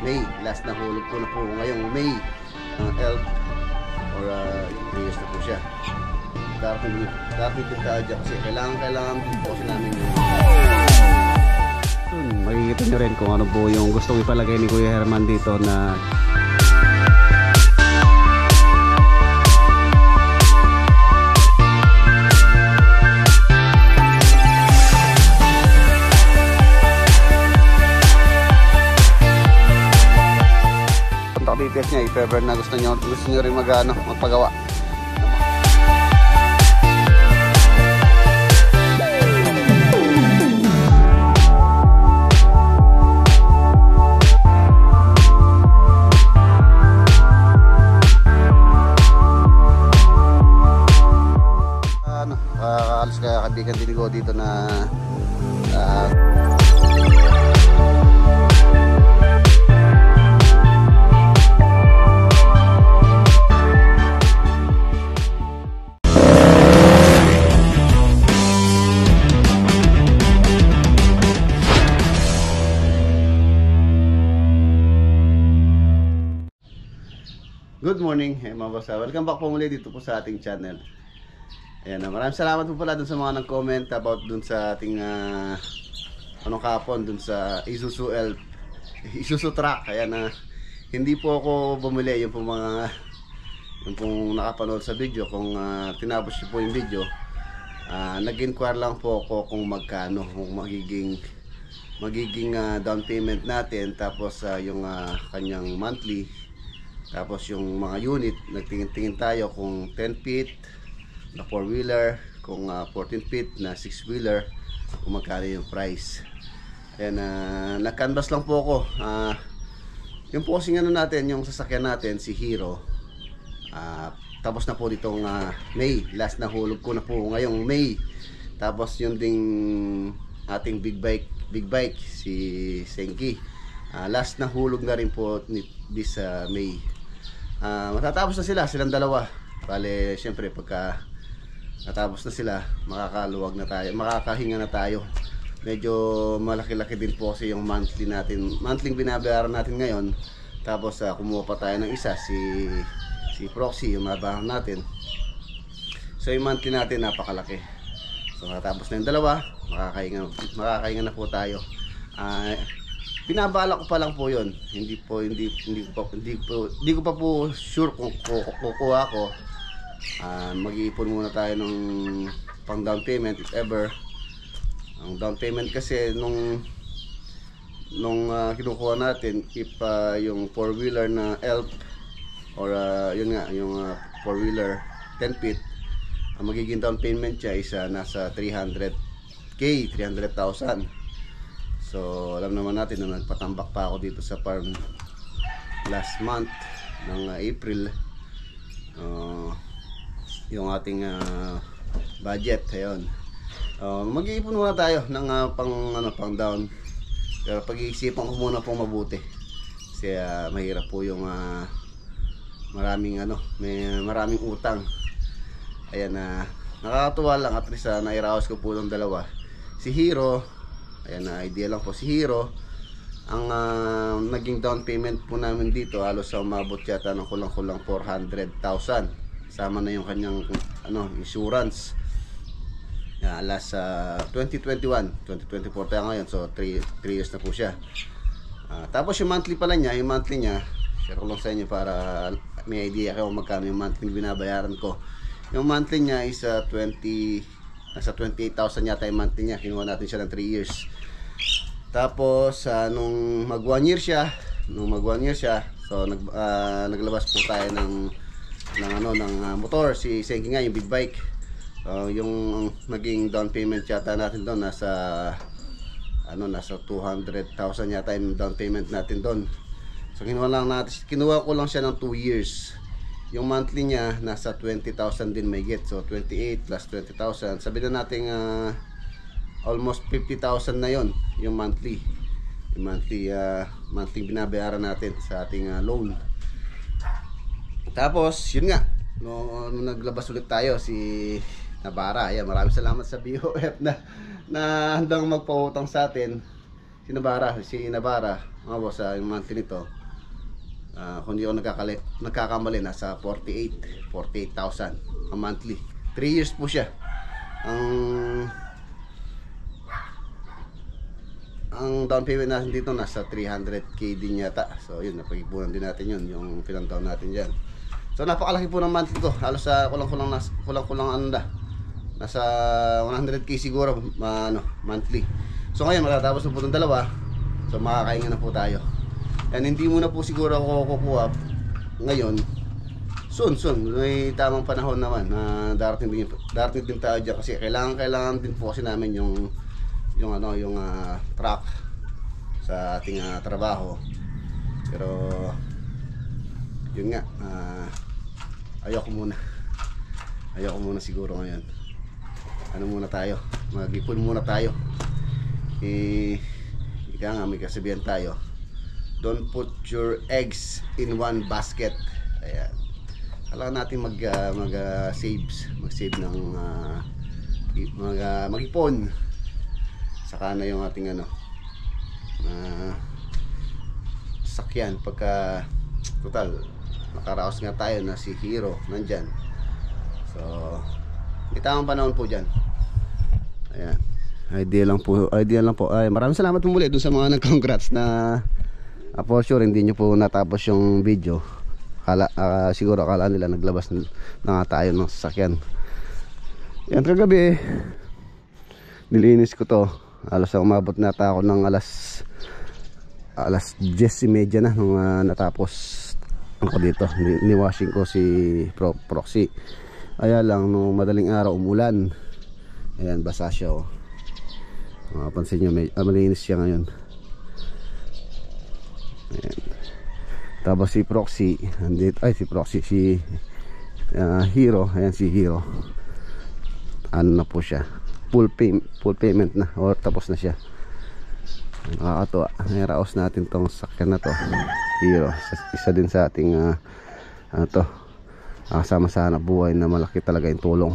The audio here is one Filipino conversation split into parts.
May. Last na hulog ko na po ngayong May ng elf or 3 years na po siya. Darating din tayo dyan kasi kailangan din po kasi namin yung makikita nyo rin kung ano po yung gustong ipalagay ni Kuya Herman dito na details niya, if ever na gusto nyo rin magpagawa. Alas kaya kaibigan din ko dito na good morning, mga boss. Welcome back po muli dito po sa ating channel. Ayan, maraming salamat po pala dun sa mga nag-comment about dun sa ating kapon dun sa Isuzu truck. Ayan, hindi po ako bumili yung pong nakapanood sa video. Kung tinapos niyo po yung video, nag-inquire lang po ako kung magkano kung magiging down payment natin, tapos yung kanyang monthly. Tapos yung mga unit, nagtingin-tingin tayo kung 10 feet na 4-wheeler, kung 14 feet na 6-wheeler, kung magkano yung price. Ayan, nag-canvas lang po ako. Yung po kasing natin, yung sasakyan natin, si Hero. Tapos na po ditong May. Last na hulog ko na po ngayong May. Tapos yung ding ating big bike, si Senki. Last na hulog na rin po this May. Matatapos na silang dalawa. Bale, syempre pagka natapos na sila, makakaluwag na tayo, makakahinga na tayo. Medyo malaki-laki din po kasi yung monthly binabayaran natin ngayon. Tapos kumuha pa tayo ng isa, si Proxy, yung mabayaran natin. So yung monthly natin napakalaki. So natapos na yung dalawa, makakahinga na po tayo. Binabala ko pa lang po 'yon. Hindi ko pa po sure kung kukuha ko. Mag-iipon muna tayo ng pang down payment if ever. Ang down payment kasi nung kinukuha natin, if yung 4-wheeler na elf or yun nga, yung 4-wheeler 10 feet, ang magiging down payment niya is nasa 300,000. So alam naman natin na nagpatambak pa ako dito sa farm last month ng April. Yung ating budget ayun. Mag-iipon muna tayo ng pang down. Pero pag-iisipan ko muna pong mabuti. Kasi mahirap po yung maraming utang. Ayan, nakakatuwa lang at least nairaos ko po ng dalawa. Si Hero, ayan, idea lang po si Hero. Ang naging down payment po namin dito halos umabot yata ng kulang-kulang 400,000. Sama na yung kanyang insurance. Last 2021, 2024 tayo ngayon, so 3 years na po siya. Tapos yung monthly pala niya, share ko lang sa inyo para may idea kayo kung magkano yung monthly binabayaran ko. Yung monthly niya is nasa 28,000 yata yung monthly niya. Kinuha natin siya ng 3 years. Tapos nung mag 1 year siya, so naglabas po tayo ng motor, si Senki nga, yung big bike. Yung naging down payment yata natin doon nasa 200,000 yata yung down payment natin doon. So kinuha ko lang siya ng 2 years. Yung monthly niya nasa 20,000 din may get. So 28 plus 20,000, sabi na natin almost 50,000 na yon yung monthly. Yung monthly binabayaran natin sa ating loan. Tapos yun nga, nung naglabas ulit tayo, si Nabara, ayan, maraming salamat sa BOF na handang magpautang sa atin. Si Nabara, mga boss, yung monthly nito Kung di ako nagkakamali, nasa 48,000 a monthly. 3 years po siya. Ang down payment natin dito nasa 300k din yata. So yun, napag-ipunan din natin yun, yung pinantaon natin dyan. So napakalaki po ng monthly to. Halos sa kulang-kulang ano na, nasa 100k siguro monthly. So ngayon matatapos na po itong dalawa. So makakahinga na po tayo. And hindi muna po siguro ako kukuha ngayon. Soon may tamang panahon naman na darating din tayo dyan, kasi kailangan din po kasi namin yung truck sa ating trabaho. Pero yun nga, ayoko muna siguro ngayon. Muna tayo, mag-ipon muna tayo. Ika nga, may kasabihan tayo, don't put your eggs in one basket. Ayan, kailangan natin mag-save ng mag-ipon. Saka na yung ating sakyan pagka total nakaraos nga tayo na si Hero nandyan. So may tamang panahon po dyan. Ayan, idea lang po. Ay, maraming salamat po muli dun sa mga nag-congrats na for sure hindi nyo po natapos yung video. Siguro akala nila naglabas na tayo ng sasakyan. Yan, kagabi nilinis ko to. Alas umabot na ako ng alas 10:30 na nung natapos ako dito. Ni-washing ko si Proxy. Kaya lang nung madaling araw umulan. Ayan, basa siya oh. Mapapansin nyo, malinis siya ngayon. Ayan. Tapos si Proxy si Hero. Ayan si Hero. Ano na po siya, full payment na, or tapos na siya. Nakakatuwa, niraos natin tong sakyan na to, Hero. Isa din sa ating kasama sa hanap buhay na malaki talaga yung tulong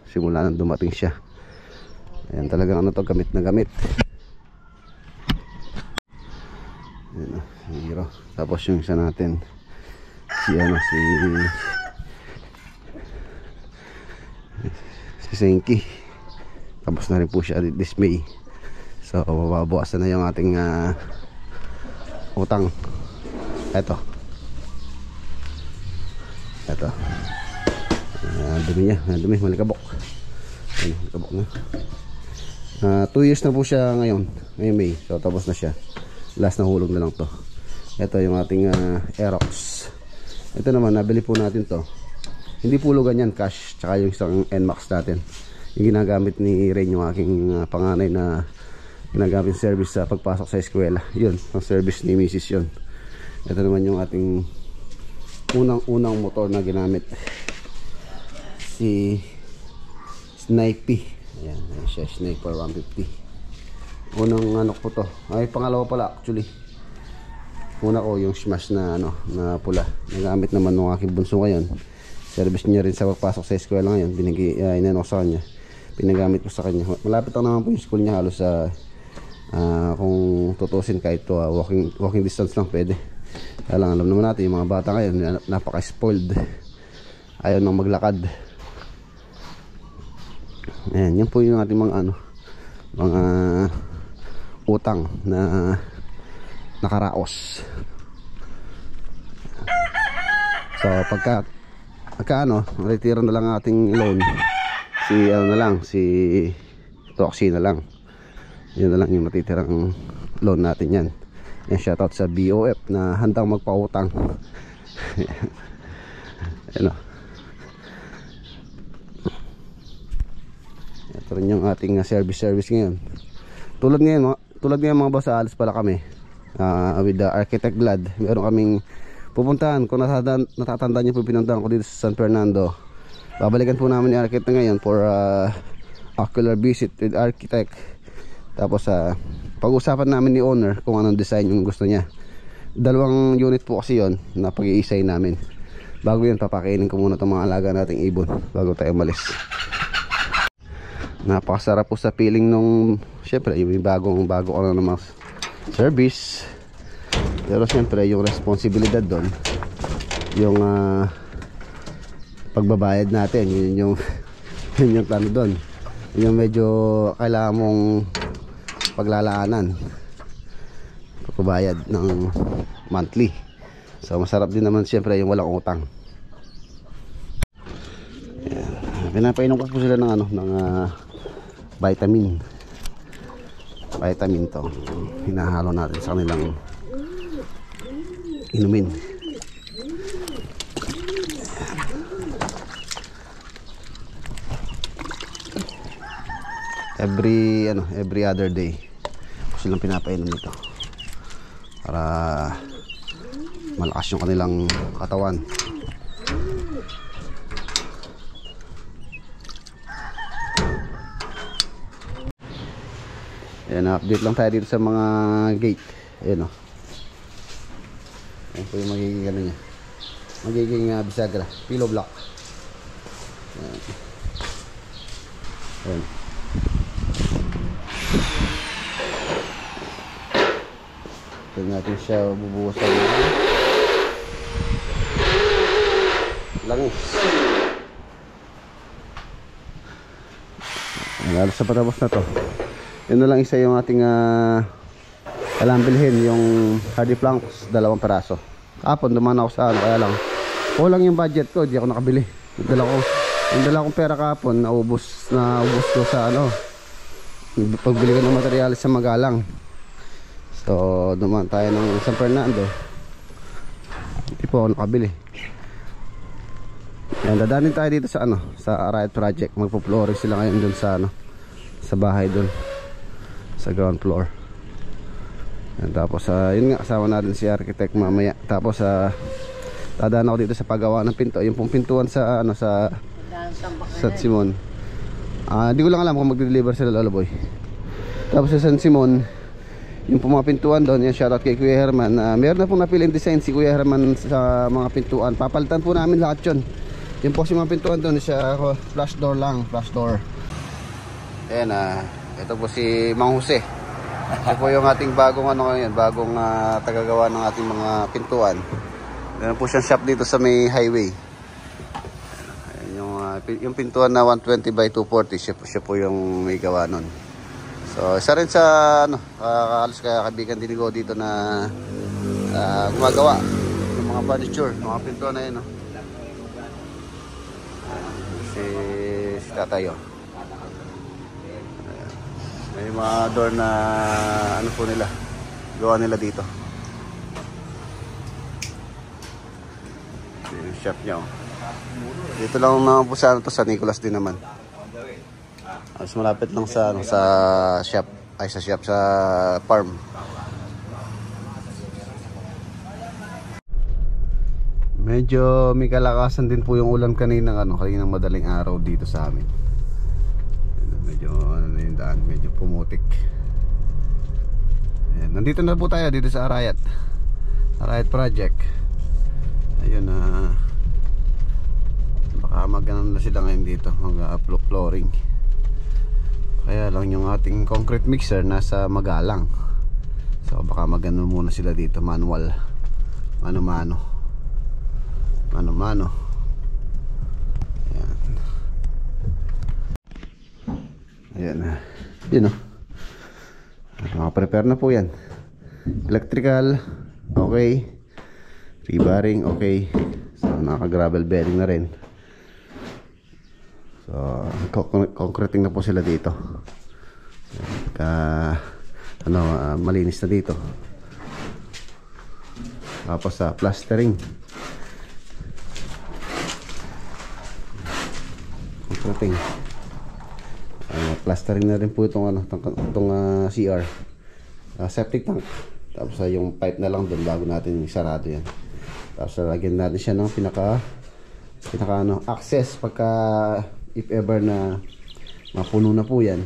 simula nang dumating siya. Ayan, talagang gamit na gamit. Ayan, Hero. Tapos yung isa natin si Senki. Tapos na rin po siya this May. So mababawasan na yung ating utang. Ito dumi niya, malikabok. Ayan, malikabok na. 2 years na po siya ngayon May. So tapos na siya. Last na hulog na lang to. Ito yung ating Aerox. Ito naman, nabili po natin to. Hindi pulugan yan, cash. Tsaka yung isang NMAX natin, yung ginagamit ni Rain, yung aking panganay na ginagamit service sa pagpasok sa eskwela. Yun, ang service ni Mrs. yun. Ito naman yung ating unang motor na ginamit, si Snipey. Ayan, siya, Sniper 150. Unang po to. Ay, pangalawa pala actually. Una ko yung Smash na na pula. Nagamit naman ng aking bunso ngayon. Service niya rin sa pagpasok sa eskwela ngayon. Inano sa kanya. Pinagamit ko sa kanya. Malapit lang naman po yung school niya. Halos kung tutusin kahit to, walking distance lang pwede. Kaya lang, alam naman natin yung mga bata ngayon, napaka-spoiled. Ayaw nang maglakad. Ayan, yan po yung ating mga mga utang na nakaraos. So pagka retiro na lang ating loan, si Proxy na lang. Yun na lang yung matitirang loan natin yan. Yan, shoutout sa BOF na handang magpautang. Ano, ito rin yung ating service ngayon. Tulad ngayon mga boss, alis pala kami with the Architect Blood. Meron kaming pupuntahan. Kung natatandaan niyo po, pinuntahan ko dito sa San Fernando. Babalikan po namin ni Architect ngayon for ocular visit with Architect. Tapos pag-usapan namin ni owner kung anong design yung gusto niya. 2 unit po kasi yon na pag-iisay namin. Bago yun, papakainin ko muna itong mga alaga nating ibon bago tayo umalis. Napakasarap po sa feeling nung, syempre yung bago ko na ng mga service. Pero syempre yung responsibilidad doon, yung pagbabayad natin, yun yung yun yung plano doon. Yun yung medyo kailangan mong paglalaanan, pagbabayad ng monthly. So masarap din naman syempre yung walang utang. Pinapainom ko po sila ng ng vitamin to. Hinahalo natin sa kanilang inumin. Every other day ko silang pinapainom nito para malakas yung kanilang katawan. Ayan, update lang tayo dito sa mga gate. Ayan o. Ayan po yung magiging ano niya. Magiging bisagra, pillow block. Ayan. Ayan. Ito natin siya bubuhusan. Langis. Ayan, sa patapos na to. Yun na lang isa yung ating kailangan bilhin, yung hardy planks, 2 peraso. Kapon dumaan ako sa kaya lang kulang yung budget ko, di ako nakabili. Yung dala kong pera kapon, naubos ko sa pagbili ko ng materyales sa Magalang. So dumaan tayo ng San Fernando, hindi po ako nakabili. Yan, dadanin tayo dito sa sa Riot Project. Magpo-flooring sila ngayon dun sa sa bahay dun sa ground floor. And tapos yun nga, kasama natin si architect mamaya. Tapos dadaan ako dito sa paggawa ng pinto, yung pong pintuan sa sa San Simon. Di ko lang alam kung magde-deliver sila Lolo Boy. Tapos sa San Simon, yung pong mga pintuan doon, yan, shoutout kay Kuya Herman. Meron na pong napiling design si Kuya Herman sa mga pintuan. Papalitan po namin lahat yun. Yung po si mga pintuan doon, siya flash door lang, flash door. Ayan, ito po si Mang Jose. Ito po yung ating bagong bagong tagagawa ng ating mga pintuan. Meron po siyang shop dito sa may highway. Ayan, yung pintuan na 120 by 240, siya po yung may gawa nun. So isa rin sa halos kaibigan din ko dito na gumagawa ng mga furniture, mga pintuan na yun. Si Tatayo. May mga door na po nila, gawa nila dito. Yung shop niya. Dito lang naman po sa sa Nicolas din naman. Mas malapit lang sa shop, sa farm. Medyo may kalakasan din po yung ulan kaninang madaling araw dito sa amin. Medyo yung daan, medyo pumutik. Ayan, nandito na po tayo dito sa Riot Project. Ayun baka magano na sila ngayon dito, mag-flooring. Kaya lang yung ating concrete mixer nasa Magalang. So baka magano muna sila dito, manual. Mano-mano. Ayan. Yun prepare na po yan. Electrical, okay. Rebarring, okay. So naka-gravel bearing na rin. So concreting na po sila dito. Malinis na dito. Tapos plastering. Concreting. Plastering na rin po itong CR, septic tank. Tapos yung pipe na lang doon bago natin isarado yan. Tapos lagyan natin siya ng pinaka access pagka if ever na mapuno na po yan.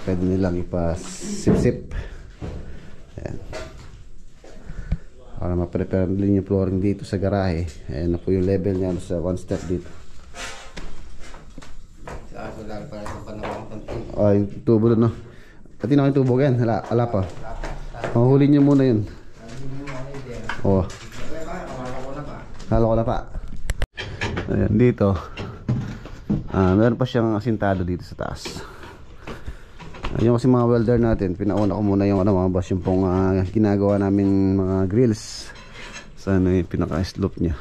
Pwede nilang ipasip-sip. Ayan. Para ma-prepare din yung flooring dito sa garahe. Ayan na po yung level niya sa one step dito. Yung tubo doon, no? Pati na yung tubo yan. Wala pa. Mahuli niyo muna yun. Oh. Halo ko na pa. Ayan, dito. Meron pa siyang asintado dito sa taas. Yung kasi mga welder natin, pinauna ko muna yung mga boss, yung pong ginagawa namin mga grills. Sana yung pinaka-slope nya.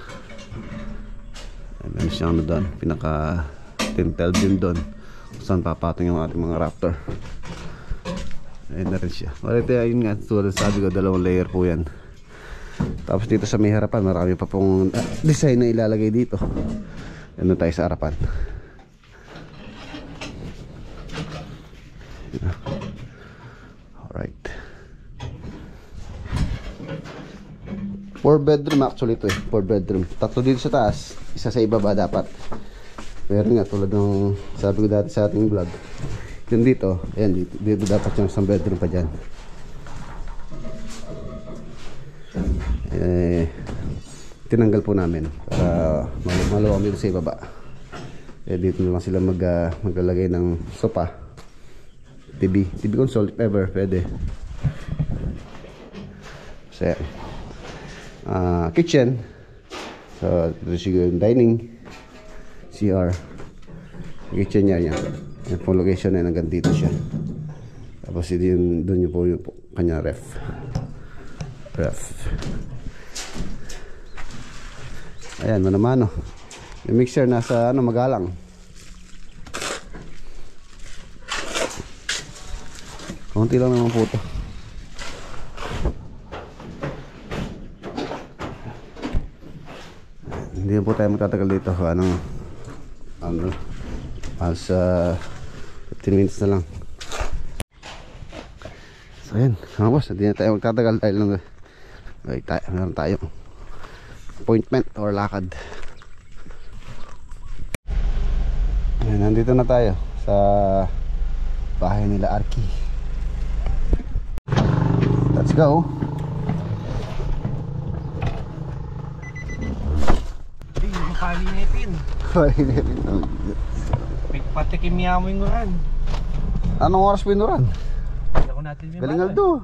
Meron siyang doon, pinaka-tintel din doon. Saan papatong yung ating mga Raptor. Ayun na rin siya. Marito yun nga, tulad sabi ko, 2 layer po yan. Tapos dito sa may harapan, marami pa pong design na ilalagay dito. Ano tayo sa harapan. Alright. 4 bedroom actually ito eh. 4 bedroom. 3 dito sa taas, isa sa ibaba dapat. Pero nga tulad ng sabi ko dati sa ating vlog, yung dito, ayan, dito dapat yung isang bedroom pa dyan. Tinanggal po namin para maluwang dito sa ibaba. Dito na lang sila maglalagay ng sopa, TV console if ever pwede. So kitchen, so dito siguro yung dining, CR, kitchen niya yan. Yung pong location na hanggang dito siya. Tapos doon yung po yung kanya ref. Ayan, mano-mano. Yung mixer nasa magalang. Konti lang naman po ito. Hindi po tayo magtatagal dito. As 15 minutes na lang. So ayan, mga boss, hindi na tayo magtatagal dahil meron tayo appointment or lakad. Ayan, nandito na tayo sa bahay nila Arky. Let's go. Kalinitin. Patikim niya mo yung uran. Anong oras po yung uran? Galing Aldo.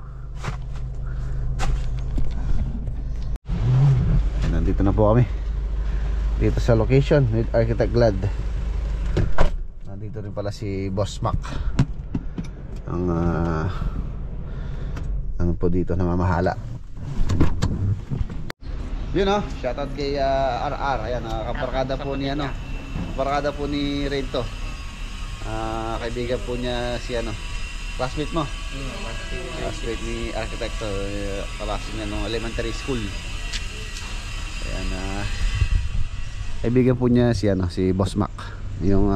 Nandito na po kami dito sa location with Architect Glad. Nandito rin pala si Boss Mac, ang ano po dito namamahala. Yun o, shoutout kay RR. Ayan, kabarkada po ni kabarkada po ni Rento. Kaibigan po niya si classmate mo. Classmate ni Architect, kalasi niya nung elementary school. Ayan, kaibigan po niya si Boss Mac, yung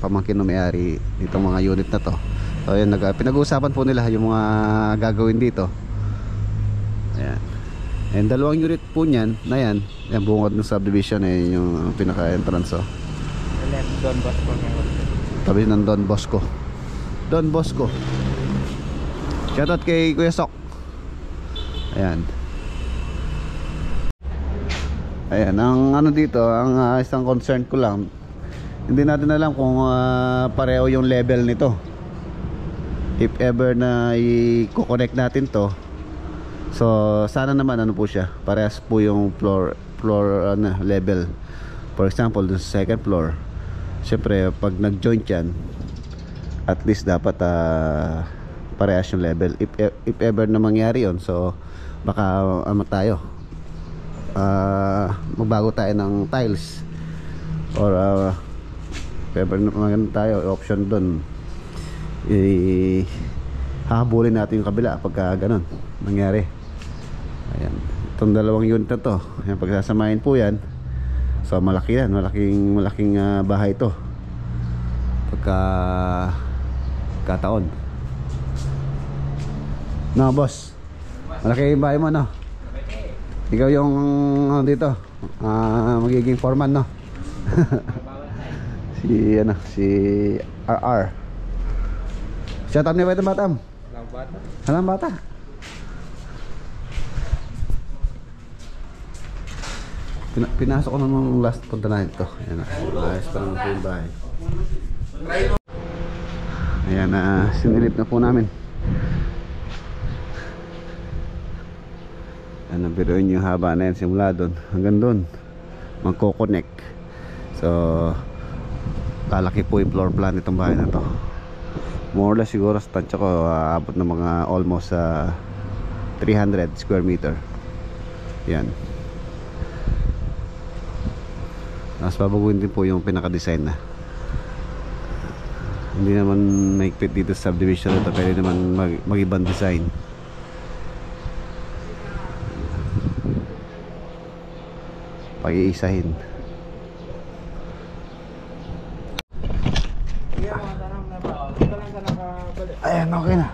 pamangkin ng may-ari ditong mga unit na to. So ayan, pinag-uusapan po nila yung mga gagawin dito. Ayan. And 2 unit po niyan na yan, yung bungod ng subdivision yung pinaka-entrance. Don Bosco. Tabi ng Don Bosco. Don Bosco. Shoutout kay Kuya Sok. Ayan. Ayan, ang dito, ang isang concern ko lang, hindi natin alam kung pareho yung level nito. If ever na i-connect natin to, so sana naman po siya, parehas po yung floor level. For example, dun sa second floor, syempre pag nag-joint yan, at least dapat parehas yung level. If ever na mangyari yon, so baka tayo magbago tayo ng tiles, or if ever na maganda tayo, option dun, hahabulin natin yung kabila pagka ganun nangyari. Ayan, itong 2 unit na to, ayan, pagsasamahin po yan, so malaki yan, malaking bahay to pagka kataon. No boss, malaki yung bahay mo, no? Ikaw yung dito magiging foreman, no? si RR. Shoutout niya ba itong batam? Alam bata. Pinasok ko nung last punta na ito. Ayan na, ayos pa naman po yung bahay. Ayan na, sinilip na po namin. Ano, biruin yung haba na yan simula doon hanggang doon magko-connect. So kalaki po yung floor plan itong bahay na to. More or less siguro sa tansya ko abot ng mga almost 300 square meter. Yan. Tapos babaguhin din po yung pinaka-design na. Hindi naman maigpit dito sa subdivision ito, pwede naman mag-ibang design. Pag-iisahin. Ayan, okay na.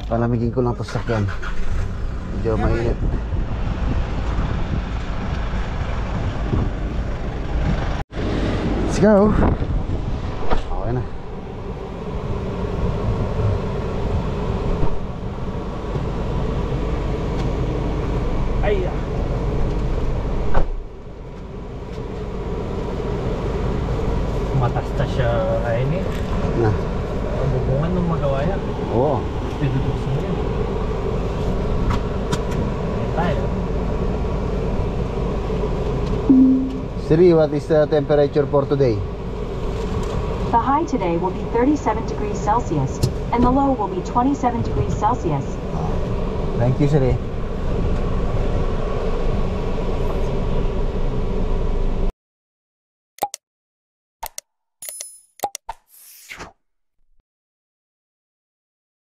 Palamigin ko lang ito sa sakyan. Medyo mainit. Let's go. Okay na. Ay! Matasta siya kain eh. Na. Bubungan nung magawa yan. Oo. Pinutukso mo yan. Ayan tayo. Siri, what is the temperature for today? The high today will be 37 degrees Celsius, and the low will be 27 degrees Celsius. Thank you, Siri.